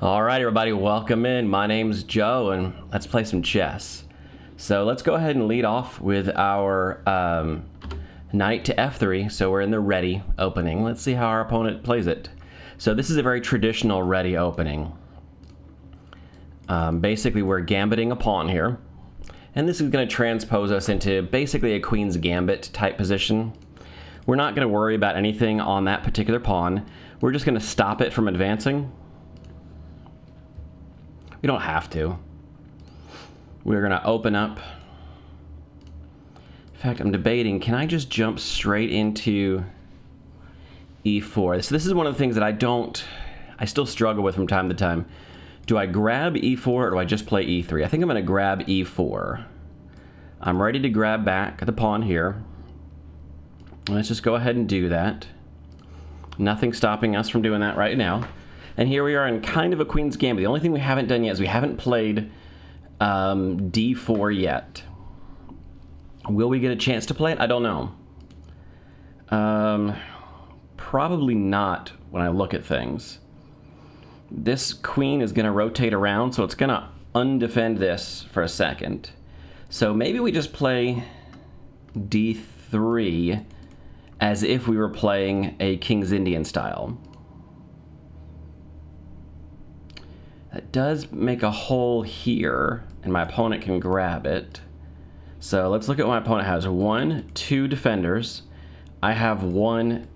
All right, everybody, welcome in. My name's Joe, and let's play some chess. So let's go ahead and lead off with our knight to f3. So we're in the Reti opening. Let's see how our opponent plays it. So this is a very traditional Reti opening. Basically, we're gambiting a pawn here. And this is going to transpose us into basically a queen's gambit type position. We're not going to worry about anything on that particular pawn. We're just going to stop it from advancing. We don't have to. We're going to open up. In fact, I'm debating, can I just jump straight into e4? So this is one of the things that I still struggle with from time to time. Do I grab e4 or do I just play e3? I think I'm going to grab e4. I'm ready to grab back the pawn here. Let's just go ahead and do that. Nothing stopping us from doing that right now. And here we are in kind of a queen's gambit. The only thing we haven't done yet is we haven't played d4 yet. Will we get a chance to play it? I don't know. Probably not when I look at things. This queen is going to rotate around, so it's going to undefend this for a second. So maybe we just play d3 as if we were playing a King's Indian style. That does make a hole here, and my opponent can grab it. So let's look at what my opponent has. 1, 2 defenders. I have 1,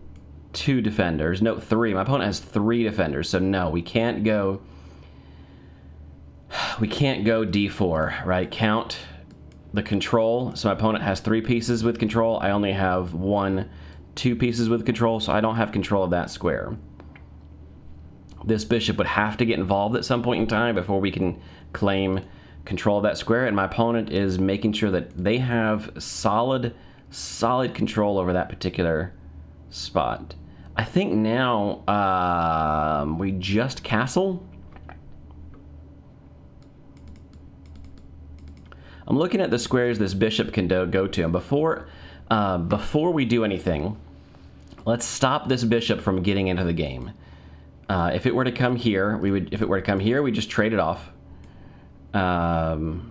2 defenders. No, 3. My opponent has 3 defenders. So no, we can't go d4, right? Count the control. So my opponent has 3 pieces with control. I only have 1, 2 pieces with control, so I don't have control of that square. This bishop would have to get involved at some point in time before we can claim control of that square, and my opponent is making sure that they have solid control over that particular spot. I think now we just castle. I'm looking at the squares this bishop can go to, and before we do anything, let's stop this bishop from getting into the game. If it were to come here, we just trade it off. And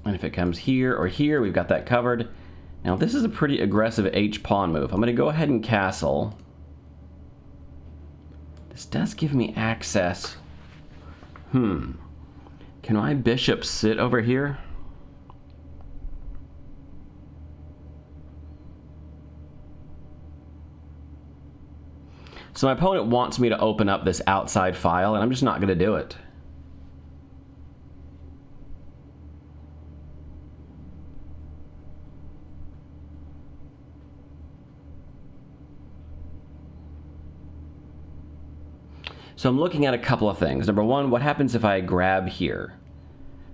if it comes here or here, we've got that covered. Now this is a pretty aggressive h-pawn move. I'm going to go ahead and castle. This does give me access. Can my bishop sit over here? So my opponent wants me to open up this outside file, and I'm just not going to do it. So I'm looking at a couple of things. Number one, what happens if I grab here?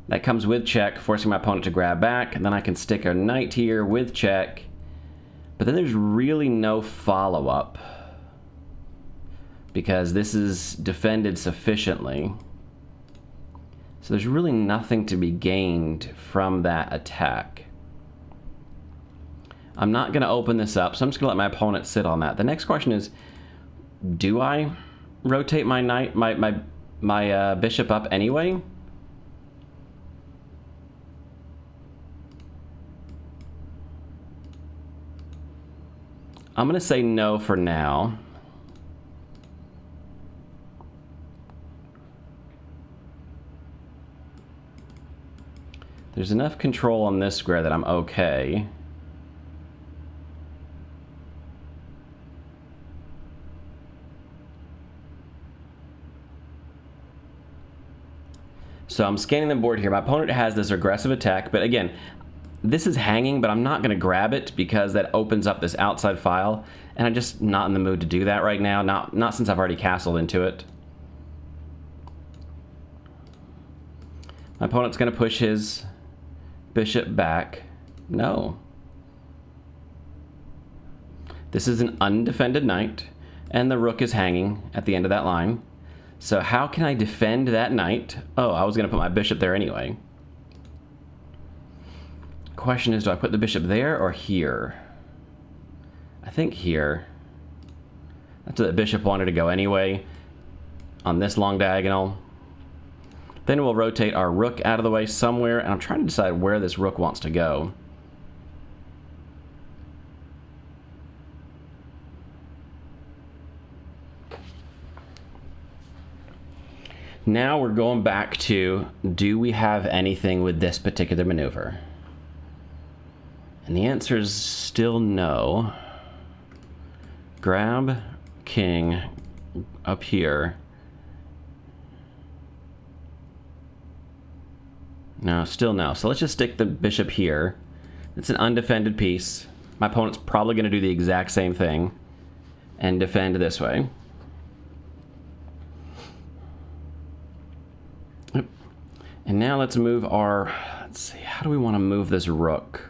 That comes with check, forcing my opponent to grab back, and then I can stick a knight here with check. But then there's really no follow-up, because this is defended sufficiently. So there's really nothing to be gained from that attack. I'm not going to open this up, so I'm just going to let my opponent sit on that. The next question is, do I rotate my knight, my bishop up anyway? I'm going to say no for now. There's enough control on this square that I'm okay. So I'm scanning the board here. My opponent has this aggressive attack, but again, this is hanging, but I'm not going to grab it because that opens up this outside file, and I'm just not in the mood to do that right now, not since I've already castled into it. My opponent's going to push his bishop back. No. This is an undefended knight, and the rook is hanging at the end of that line. So how can I defend that knight? Oh, I was going to put my bishop there anyway. Question is, do I put the bishop there or here? I think here. That's where the bishop wanted to go anyway. On this long diagonal. Then we'll rotate our rook out of the way somewhere, and I'm trying to decide where this rook wants to go. Now we're going back to, do we have anything with this particular maneuver? And the answer is still no. Grab king up here. No, still no. So let's just stick the bishop here. It's an undefended piece. My opponent's probably going to do the exact same thing and defend this way. Yep. And now let's move our, let's see, how do we want to move this rook?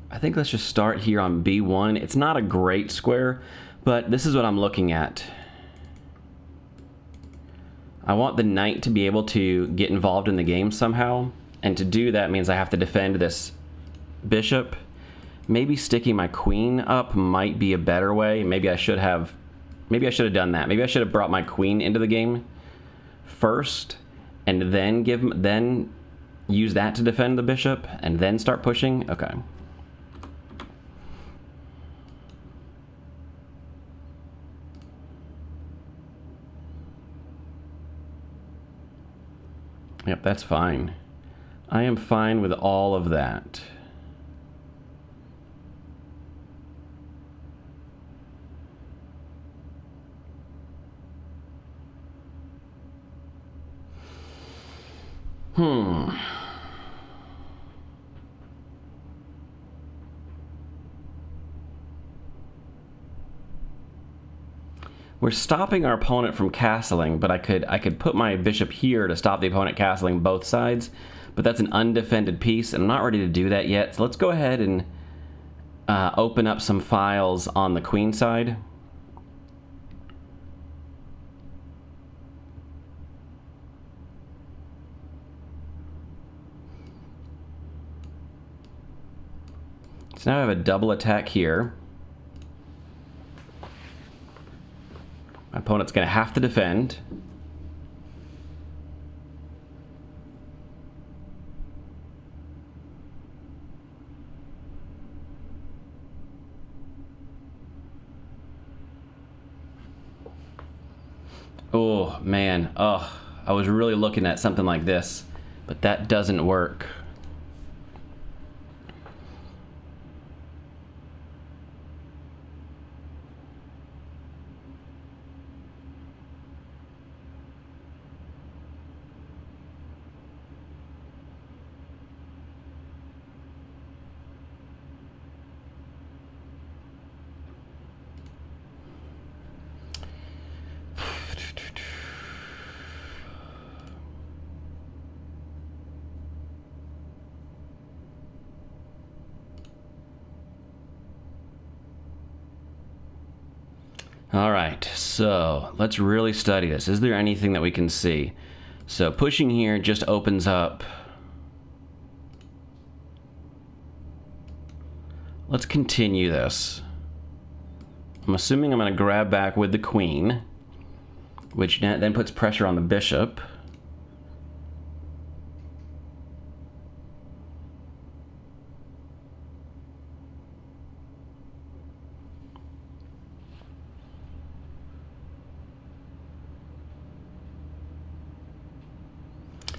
I think let's just start here on B1. It's not a great square, but this is what I'm looking at. I want the knight to be able to get involved in the game somehow, and to do that means I have to defend this bishop. Maybe sticking my queen up might be a better way. Maybe I should have done that. Maybe I should have brought my queen into the game first, and then use that to defend the bishop, and then start pushing. Okay. Yep, that's fine. I am fine with all of that. We're stopping our opponent from castling, but I could put my bishop here to stop the opponent castling both sides, but that's an undefended piece, and I'm not ready to do that yet. So let's go ahead and open up some files on the queen side. So now I have a double attack here. My opponent's going to have to defend. Oh, man. Oh, I was really looking at something like this, but that doesn't work. All right, so let's really study this. Is there anything that we can see? So pushing here just opens up. Let's continue this. I'm assuming I'm going to grab back with the queen, which then puts pressure on the bishop.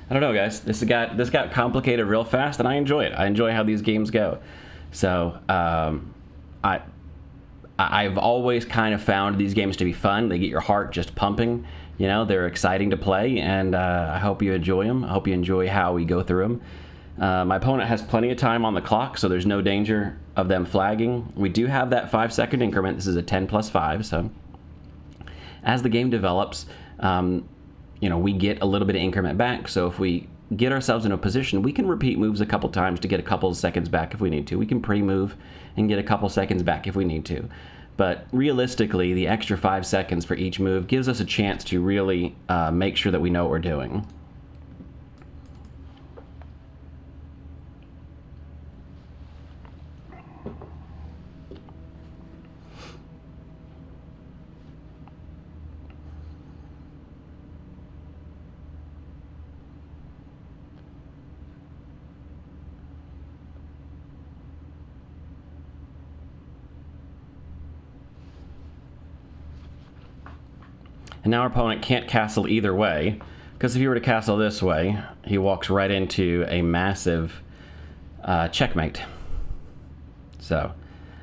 I don't know, guys. This got complicated real fast, and I enjoy it. I enjoy how these games go. So I've always kind of found these games to be fun. They get your heart just pumping. You know, they're exciting to play, and I hope you enjoy them. I hope you enjoy how we go through them. My opponent has plenty of time on the clock, so there's no danger of them flagging. We do have that 5-second increment. This is a 10 plus 5, so as the game develops, you know, we get a little bit of increment back. So if we get ourselves in a position, we can repeat moves a couple times to get a couple of seconds back if we need to. We can pre-move and get a couple seconds back if we need to. But realistically, the extra 5 seconds for each move gives us a chance to really make sure that we know what we're doing. And now our opponent can't castle either way, because if he were to castle this way, he walks right into a massive checkmate. So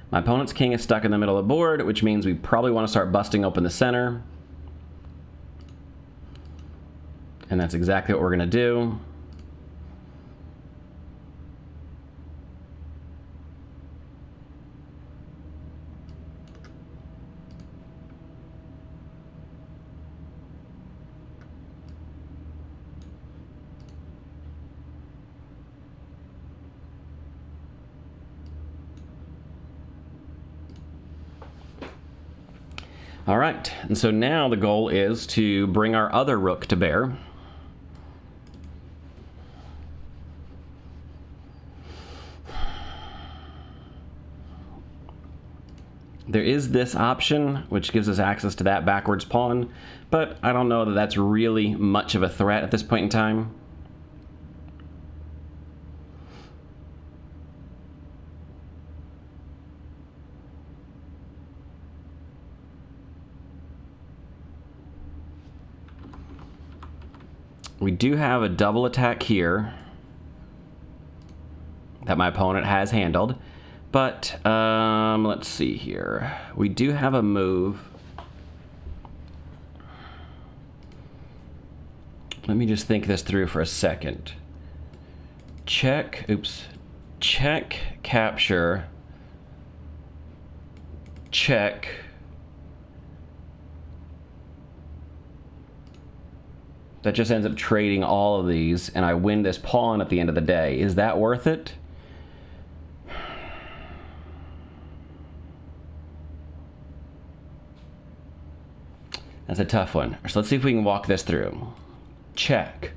my opponent's king is stuck in the middle of the board, which means we probably want to start busting open the center. And that's exactly what we're going to do. All right, and so now the goal is to bring our other rook to bear. There is this option, which gives us access to that backwards pawn, but I don't know that that's really much of a threat at this point in time. We do have a double attack here that my opponent has handled, but let's see here. We do have a move. Let me just think this through for a second. Check, oops, check, capture, check. That just ends up trading all of these, and I win this pawn at the end of the day. Is that worth it? That's a tough one. So let's see if we can walk this through. Check.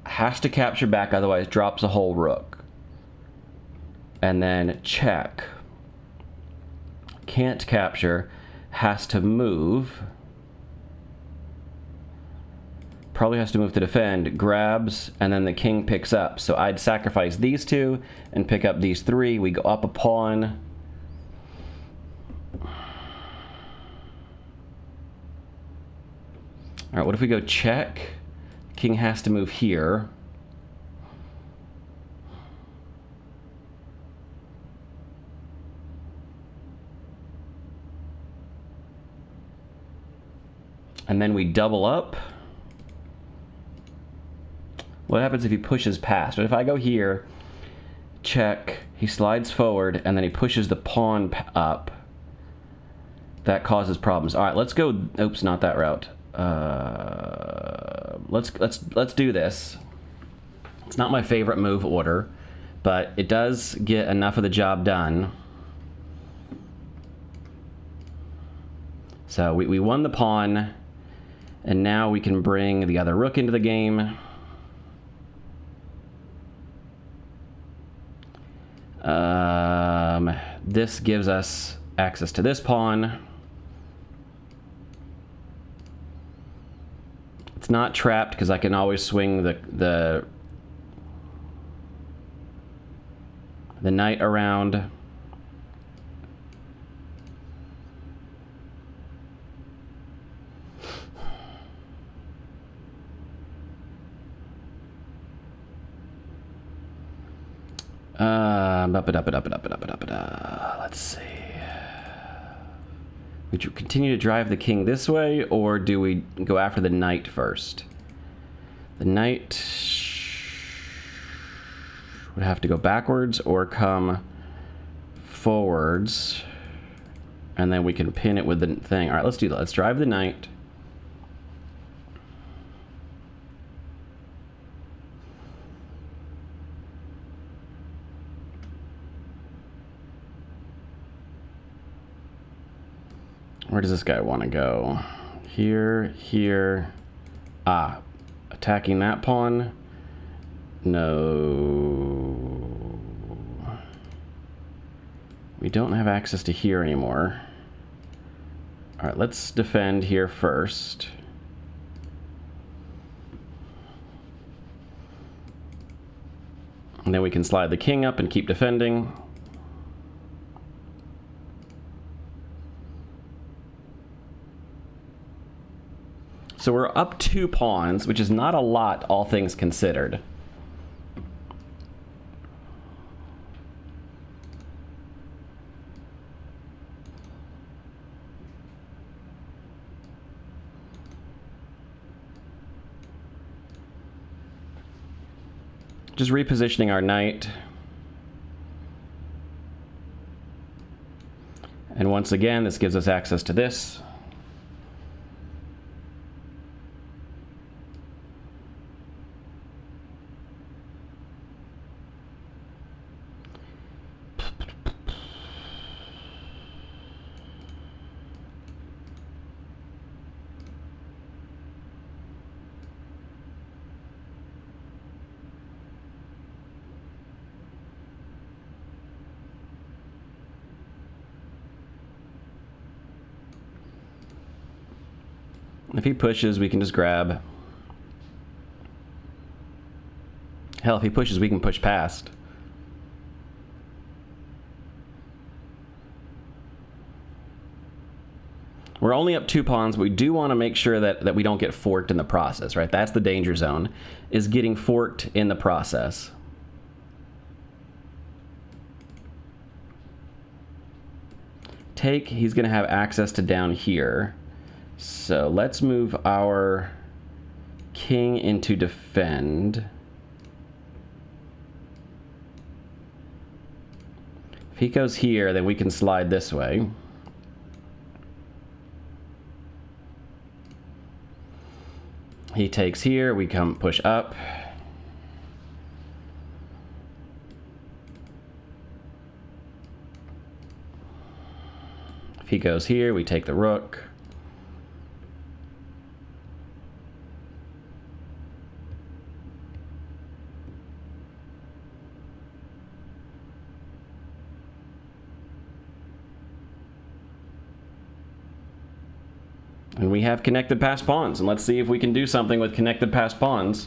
Has to capture back, otherwise drops a whole rook. And then check. Can't capture, has to move. Probably has to move to defend, grabs, and then the king picks up. So I'd sacrifice these two and pick up these three. We go up a pawn. All right, what if we go check? King has to move here. And then we double up. What happens if he pushes past? But if I go here, check, he slides forward, and then he pushes the pawn up. That causes problems. All right, let's go. Oops, not that route. Let's do this. It's not my favorite move order, but it does get enough of the job done. So we won the pawn, and now we can bring the other rook into the game. This gives us access to this pawn. It's not trapped because I can always swing the knight around. Let's see. Would you continue to drive the king this way, or do we go after the knight first? The knight would have to go backwards or come forwards, and then we can pin it with the thing. All right, let's do that. Let's drive the knight. Where does this guy want to go? Here, here. Ah, attacking that pawn. No. We don't have access to here anymore. All right, let's defend here first. And then we can slide the king up and keep defending. So we're up 2 pawns, which is not a lot, all things considered. Just repositioning our knight. And once again, this gives us access to this. If he pushes, we can just grab. Hell, if he pushes, we can push past. We're only up 2 pawns, but we do want to make sure that we don't get forked in the process, right? That's the danger zone, is getting forked in the process. Take, he's going to have access to down here. So let's move our king into defend. If he goes here, then we can slide this way. He takes here, we come push up. If he goes here, we take the rook. And we have connected passed pawns, and let's see if we can do something with connected passed pawns.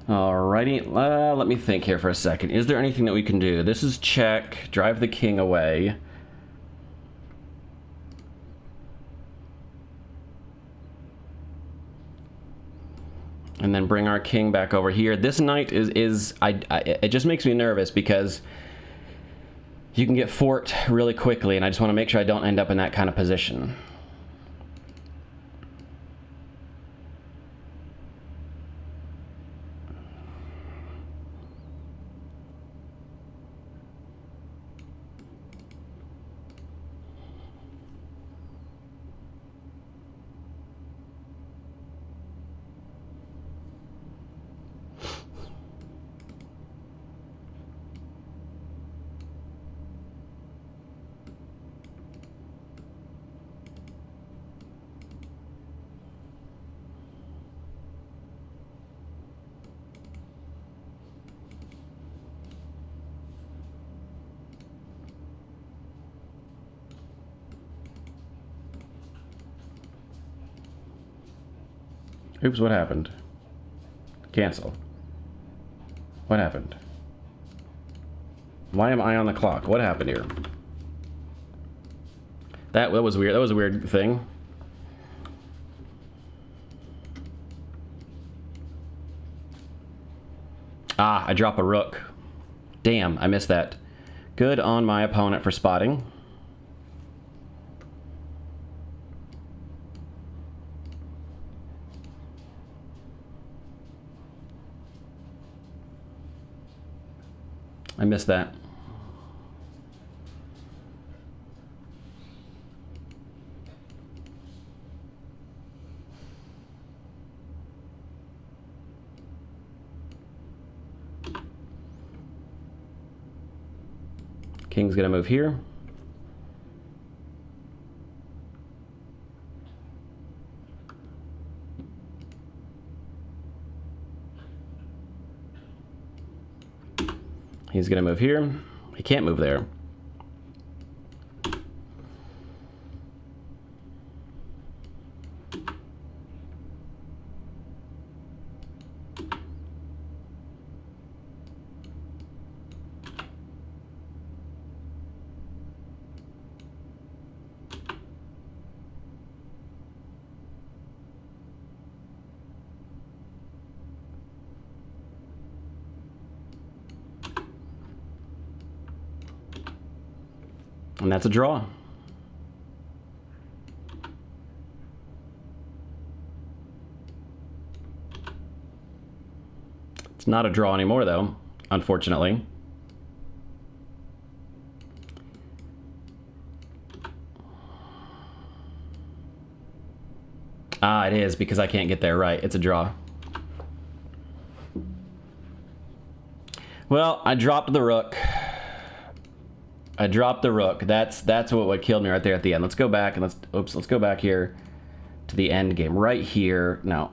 Alrighty, let me think here for a second. Is there anything that we can do? This is check, drive the king away. And then bring our king back over here. This knight it just makes me nervous because you can get forked really quickly, and I just want to make sure I don't end up in that kind of position. Oops, what happened? Cancel. What happened? Why am I on the clock? What happened here? That was weird. That was a weird thing. Ah, I drop a rook. Damn, I missed that. Good on my opponent for spotting. I missed that. King's gonna move here. He's gonna move here. He can't move there. And that's a draw. It's not a draw anymore, though, unfortunately. Ah, it is, because I can't get there right. It's a draw. Well, I dropped the rook. I dropped the rook. That's what killed me right there at the end. Let's go back and let's go back here to the end game. Right here. Now,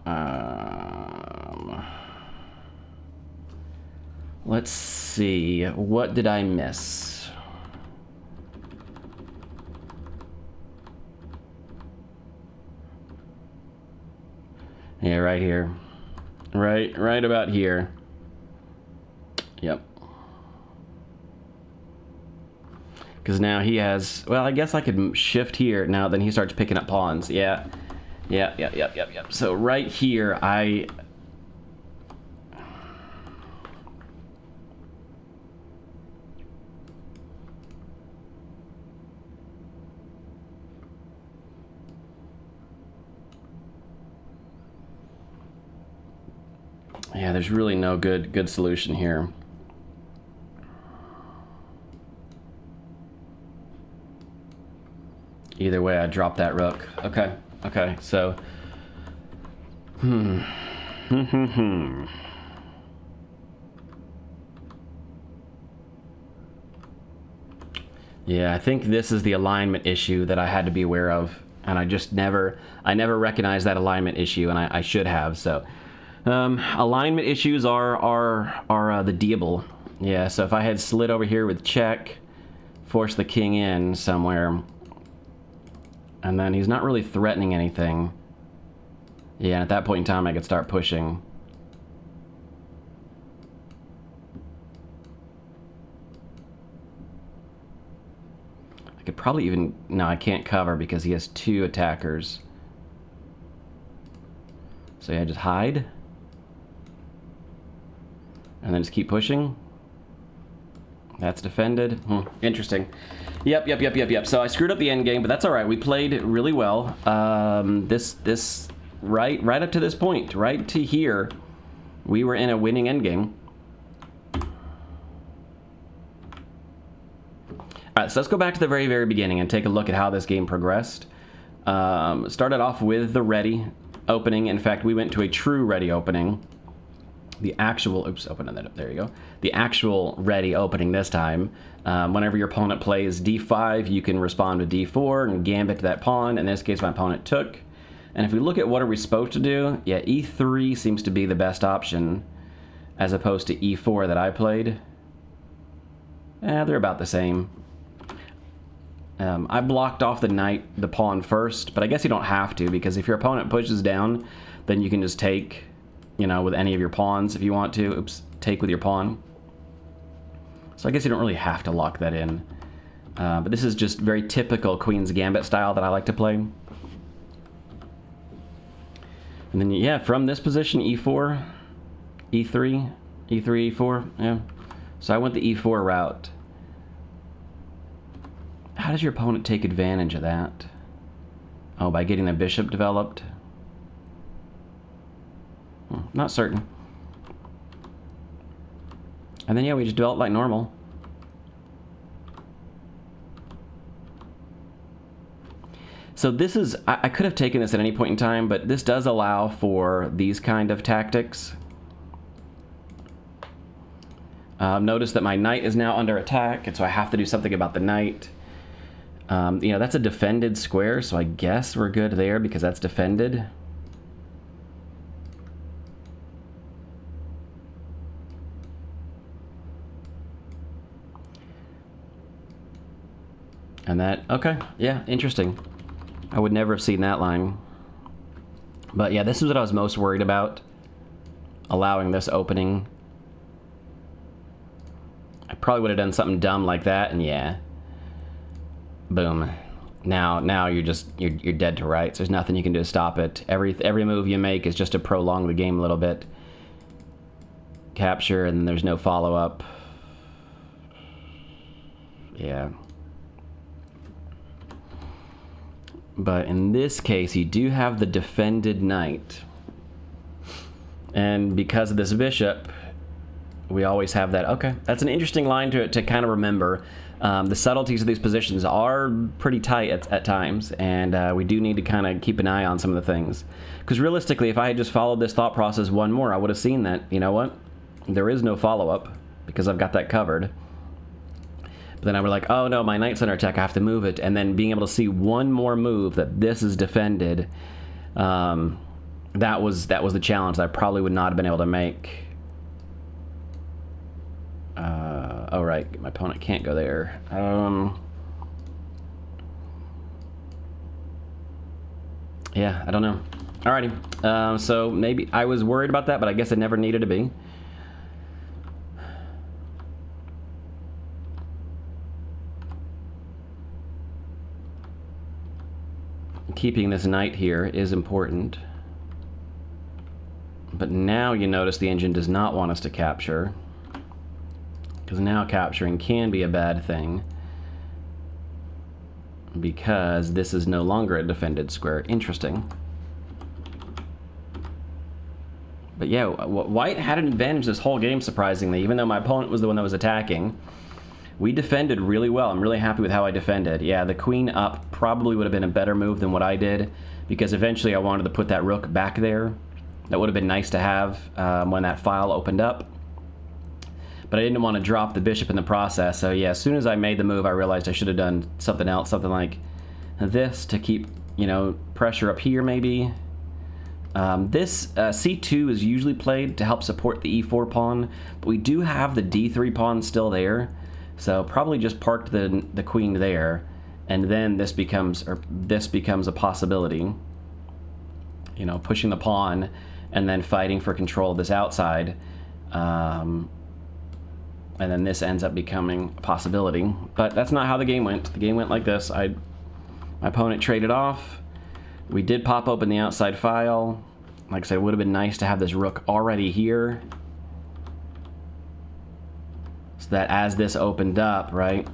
let's see. What did I miss? Yeah, right here. Right about here. Yep. Because now he has... Well, I guess I could shift here. Now then he starts picking up pawns. Yeah. Yep. So right here, Yeah, there's really no good solution here. Either way, I drop that rook. Okay, so... Yeah, I think this is the alignment issue that I had to be aware of. And I just never recognized that alignment issue, and I should have, so... alignment issues are the deable. Yeah, so if I had slid over here with check, force the king in somewhere, and then he's not really threatening anything. Yeah, and at that point in time I could start pushing. I could probably even... No, I can't cover because he has 2 attackers. So yeah, just hide. And then just keep pushing. That's defended. Interesting. Yep. So I screwed up the end game, but that's all right. We played really well. This right up to this point, right to here, we were in a winning end game. All right, so let's go back to the very beginning and take a look at how this game progressed. Started off with the Réti opening. In fact, we went to a true Réti opening. The actual, open that up, there you go. The actual Réti opening this time. Whenever your opponent plays d5, you can respond with d4 and gambit that pawn. In this case, my opponent took. And if we look at what are we supposed to do, yeah, e3 seems to be the best option as opposed to e4 that I played. They're about the same. I blocked off the pawn first, but I guess you don't have to, because if your opponent pushes down, then you can just take... You know, with any of your pawns if you want to. Take with your pawn. So I guess you don't really have to lock that in. But this is just very typical Queen's Gambit style that I like to play. And then, yeah, from this position, e4, e3, e3, e4, yeah. So I went the e4 route. How does your opponent take advantage of that? Oh, by getting the bishop developed? Not certain. And then, yeah, we just develop like normal. So this is... I could have taken this at any point in time, but this does allow for these kind of tactics. Notice that my knight is now under attack, and so I have to do something about the knight. You know, that's a defended square, so I guess we're good there because that's defended. And that, okay, yeah, interesting. I would never have seen that line. But yeah, this is what I was most worried about. Allowing this opening. I probably would have done something dumb like that, and yeah. Boom. Now you're dead to rights. There's nothing you can do to stop it. Every move you make is just to prolong the game a little bit. Capture, and then there's no follow-up. Yeah. But in this case, you do have the defended knight. And because of this bishop, we always have that. Okay, that's an interesting line to kind of remember. The subtleties of these positions are pretty tight at times, and we do need to kind of keep an eye on some of the things. Because realistically, if I had just followed this thought process one more, I would have seen that, you know what? There is no follow-up, because I've got that covered. But then I was like, oh no, my knight's under attack, I have to move it. And then being able to see one more move that this is defended, that was the challenge that I probably would not have been able to make. Oh right, my opponent can't go there. Yeah, I don't know. Alrighty, so maybe I was worried about that, but I guess it never needed to be. Keeping this knight here is important. But now you notice the engine does not want us to capture, because now capturing can be a bad thing, because this is no longer a defended square. Interesting. But yeah, white had an advantage this whole game, surprisingly, even though my opponent was the one that was attacking. We defended really well. I'm really happy with how I defended. Yeah, the queen up probably would have been a better move than what I did, because eventually I wanted to put that rook back there. That would have been nice to have when that file opened up. But I didn't want to drop the bishop in the process. So yeah, as soon as I made the move, I realized I should have done something else, something like this to keep, you know, pressure up here maybe. This c2 is usually played to help support the e4 pawn, but we do have the d3 pawn still there. So probably just parked the queen there, and then this becomes a possibility. You know, pushing the pawn and then fighting for control of this outside. And then this ends up becoming a possibility. But that's not how the game went. The game went like this. My opponent traded off. We did pop open the outside file. Like I said, it would have been nice to have this rook already here, so that as this opened up, right,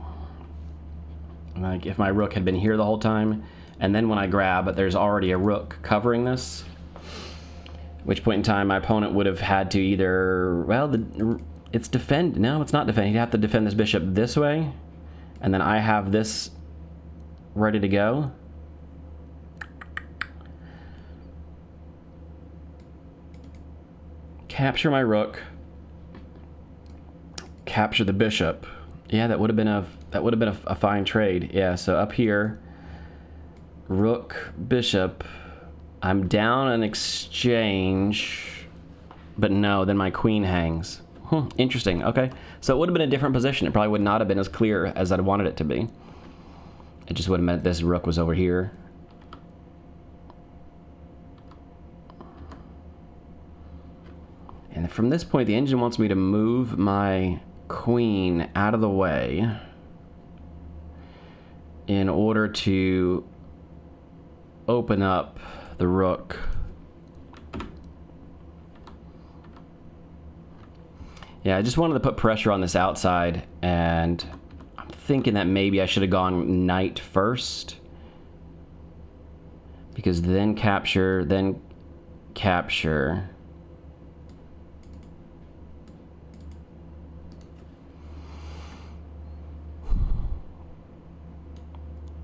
like if my rook had been here the whole time, and then when I grab, there's already a rook covering this, at which point in time my opponent would have had to either, well, it's defend. No, it's not defend. He'd have to defend this bishop this way, and then I have this ready to go. Capture my rook. Capture the bishop. Yeah, that would have been a fine trade. Yeah, so up here, rook, bishop. I'm down an exchange, but no, then my queen hangs. Interesting. Okay, so it would have been a different position. It probably would not have been as clear as I'd wanted it to be. It just would have meant this rook was over here. And from this point, the engine wants me to move my queen out of the way in order to open up the rook. Yeah, I just wanted to put pressure on this outside, and I'm thinking that maybe I should have gone knight first, because then capture, then capture.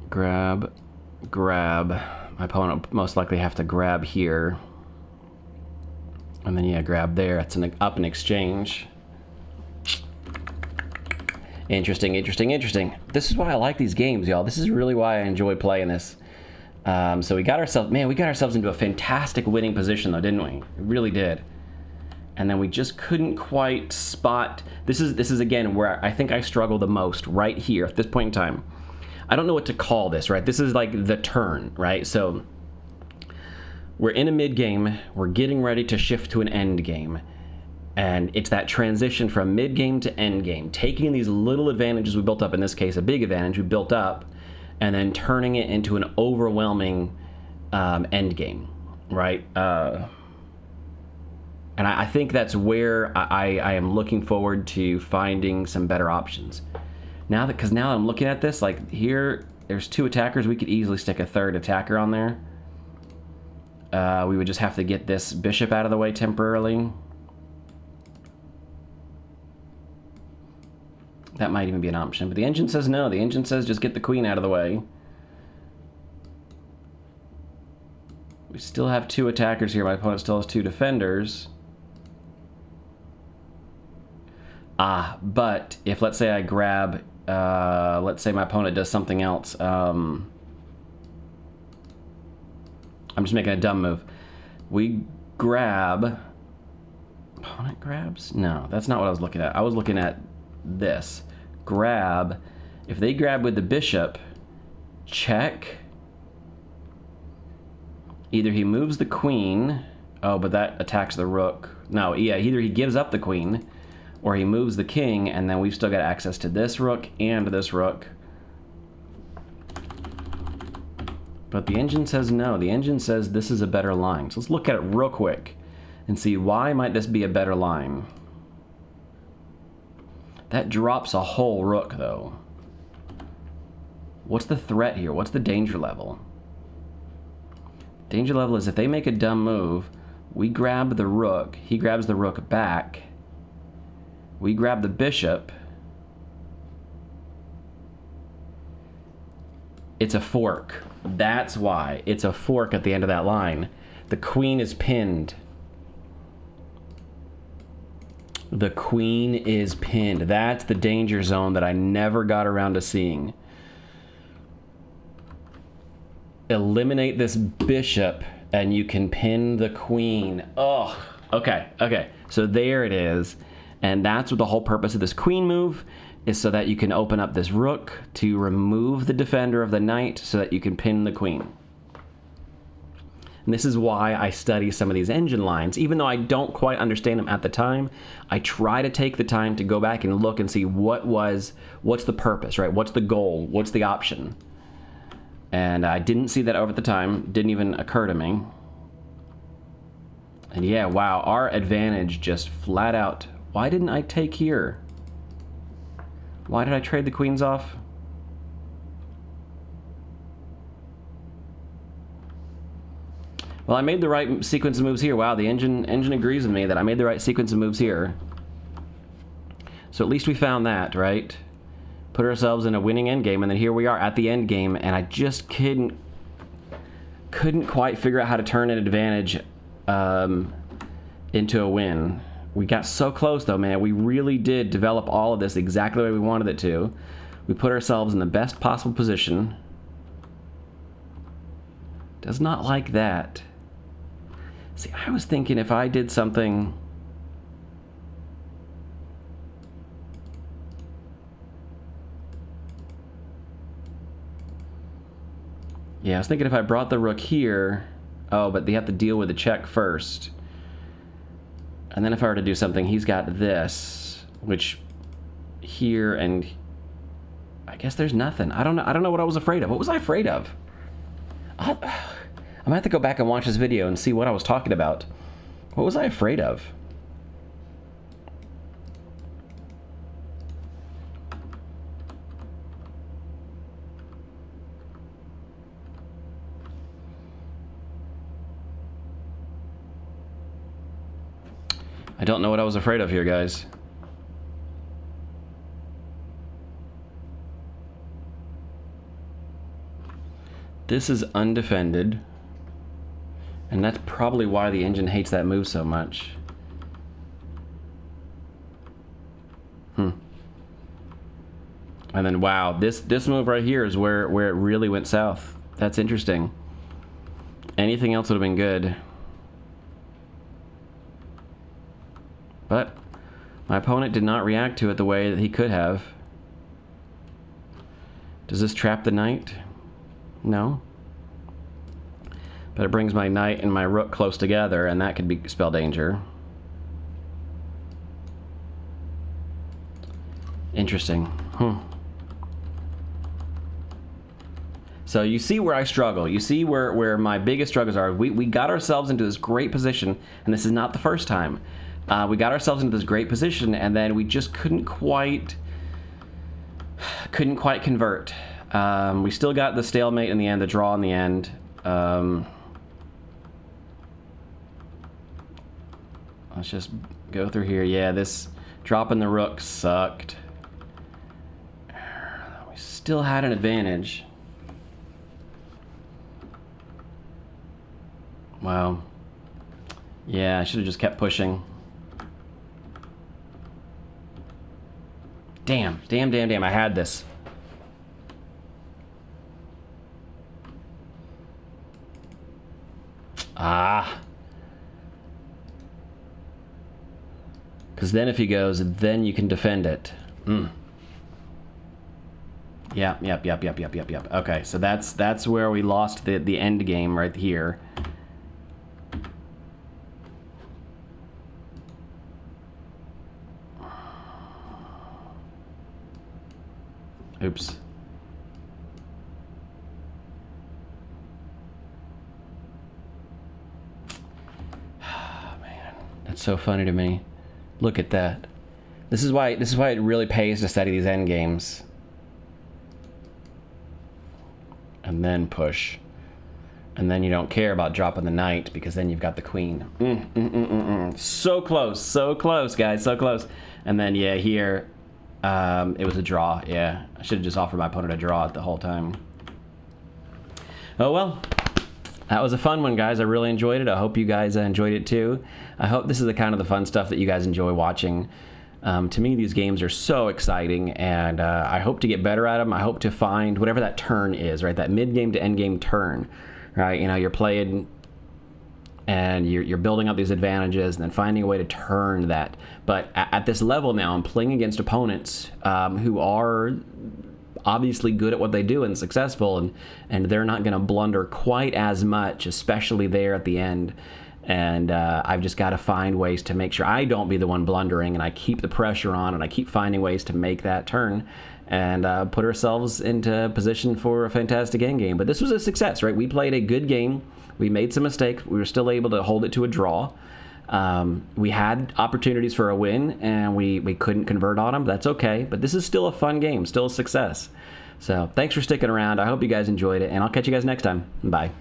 Grab, grab. My opponent will most likely have to grab here. And then, yeah, grab there. It's up in exchange. Interesting, interesting, interesting. This is why I like these games, y'all. This is really why I enjoy playing this. So we got ourselves into a fantastic winning position, though, didn't we? We really did. And then we just couldn't quite spot. This is again where I think I struggle the most, right here at this point in time. I don't know what to call this, right? This is like the turn, right? So we're in a mid game, we're getting ready to shift to an end game. And it's that transition from mid game to end game, taking these little advantages we built up, in this case, a big advantage we built up, and then turning it into an overwhelming end game, right? And I think that's where I am looking forward to finding some better options. Because now I'm looking at this, like here, there's 2 attackers. We could easily stick a 3rd attacker on there. We would just have to get this bishop out of the way temporarily. That might even be an option, but the engine says no. The engine says just get the queen out of the way. We still have 2 attackers here. My opponent still has 2 defenders. But if, let's say I grab, let's say my opponent does something else. I'm just making a dumb move. We grab... Opponent grabs? No, that's not what I was looking at. I was looking at this. Grab. If they grab with the bishop, check. Either he moves the queen. Oh, but that attacks the rook. No, yeah, either he gives up the queen, or he moves the king, and then we've still got access to this rook and this rook. But the engine says no. The engine says this is a better line. So let's look at it real quick and see why might this be a better line. That drops a whole rook, though. What's the threat here? What's the danger level? Danger level is if they make a dumb move, we grab the rook, he grabs the rook back, we grab the bishop. It's a fork. That's why. It's a fork at the end of that line. The queen is pinned. The queen is pinned. That's the danger zone that I never got around to seeing. Eliminate this bishop and you can pin the queen. Oh, okay, okay. So there it is. And that's what the whole purpose of this queen move is, so that you can open up this rook to remove the defender of the knight so that you can pin the queen. And this is why I study some of these engine lines. Even though I don't quite understand them at the time, I try to take the time to go back and look and see what's the purpose, right? What's the goal? What's the option? And I didn't see that over at the time. Didn't even occur to me. And yeah, wow, our advantage just flat out. Why didn't I take here? Why did I trade the queens off? Well, I made the right sequence of moves here. Wow, the engine agrees with me that I made the right sequence of moves here. So at least we found that, right? Put ourselves in a winning endgame, and then here we are at the endgame, and I just couldn't quite figure out how to turn an advantage into a win. We got so close, though, man. We really did develop all of this exactly the way we wanted it to. We put ourselves in the best possible position. Does not like that. See, I was thinking if I did something... Yeah, I was thinking if I brought the rook here... Oh, but they have to deal with the check first. And then if I were to do something, he's got this, which here and... I guess there's nothing. I don't know what I was afraid of. What was I afraid of? I'm gonna have to go back and watch this video and see what I was talking about. What was I afraid of? I don't know what I was afraid of here, guys. This is undefended. And that's probably why the engine hates that move so much. And then, wow, this move right here is where it really went south. That's interesting. Anything else would have been good. But my opponent did not react to it the way that he could have. Does this trap the knight? No. But it brings my knight and my rook close together, and that could spell danger. Interesting. So you see where I struggle. You see where my biggest struggles are. We got ourselves into this great position, and this is not the first time. We got ourselves into this great position, and then we just couldn't quite convert. We still got the stalemate in the end, the draw in the end. Let's just go through here. Yeah, this dropping the rook sucked. We still had an advantage. Wow. Yeah, I should have just kept pushing. Damn, damn, damn, damn, I had this. Ah. Because then if he goes, then you can defend it. Yep. Okay, so that's where we lost the end game right here. Oops. Man, that's so funny to me. Look at that. This is why it really pays to study these end games. And then push. And then you don't care about dropping the knight because then you've got the queen. So close, guys, so close. And then yeah, here it was a draw. Yeah, I should have just offered my opponent a draw the whole time. Oh well. That was a fun one, guys. I really enjoyed it. I hope you guys enjoyed it too. I hope this is the kind of the fun stuff that you guys enjoy watching. To me, these games are so exciting, and I hope to get better at them. I hope to find whatever that turn is, right? That mid-game to end-game turn, right? You know, you're playing and you're building up these advantages and then finding a way to turn that. But at this level now, I'm playing against opponents who are obviously good at what they do and successful, and they're not going to blunder quite as much, especially there at the end. And I've just got to find ways to make sure I don't be the one blundering, and I keep the pressure on, and I keep finding ways to make that turn and put ourselves into position for a fantastic endgame. But this was a success, right? We played a good game. We made some mistakes. We were still able to hold it to a draw. We had opportunities for a win, and we couldn't convert on them. That's okay, but this is still a fun game, still a success. So thanks for sticking around. I hope you guys enjoyed it, and I'll catch you guys next time. Bye.